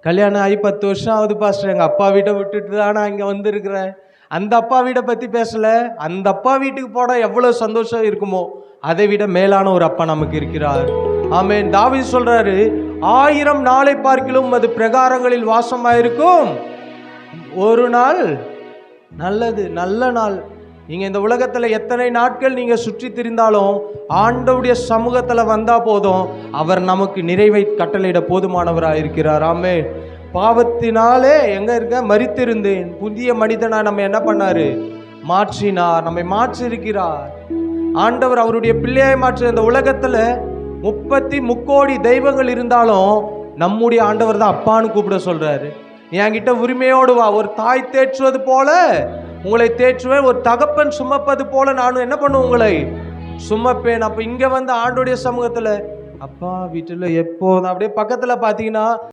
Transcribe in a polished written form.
கல்யாணம் ஆகி 10 வருஷம் ஆகுது பாஸ்டர், எங்கள் அப்பா வீட்டை விட்டுட்டு தான் நான் இங்கே வந்திருக்கிறேன். அந்த அப்பா வீட்டை பற்றி பேசலை, அந்த அப்பா வீட்டுக்கு போனால் எவ்வளோ சந்தோஷம் இருக்குமோ அதை விட மேலான ஒரு அப்பா நமக்கு இருக்கிறார். ஆமென். தாவீது சொல்றாரு, 1000 நாளை பார்க்கிலும் அது பிரகாரங்களில் வாசமாயிருக்கும் ஒரு நாள் நல்லது. நல்ல நாள். நீங்க இந்த உலகத்துல எத்தனை நாட்கள் நீங்க சுற்றி திரிந்தாலும் ஆண்டவருடைய சமூகத்துல வந்தா போதும், அவர் நமக்கு நிறைவை கட்டளையிட போதுமானவராக இருக்கிறார். ஆமென். பாவத்தினாலே எங்க இருக்க மரித்திருந்தேன், புதிய மனிதனா நம்ம என்ன பண்ணாரு? மாற்றினார். நம்மை மாற்றி இருக்கிறார் ஆண்டவர். அவருடைய பிள்ளையை மாற்ற இந்த உலகத்துல 33 கோடி தெய்வங்கள் இருந்தாலும் நம்முடைய ஆண்டவர் தான் அப்பான்னு கூப்பிட சொல்றாரு. நீ என்கிட்ட உரிமையோடு வா, ஒரு தாய் தேற்றுவது போல உங்களை தேற்றுவேன், ஒரு தகப்பன் சுமப்பது போல நானும் என்ன பண்ணுவேன், உங்களை சுமப்பேன். அப்ப இங்க வந்து ஆண்டோடைய சமூகத்துல அப்பா வீட்டுல எப்போதும் அப்படியே பக்கத்துல பாத்தீங்கன்னா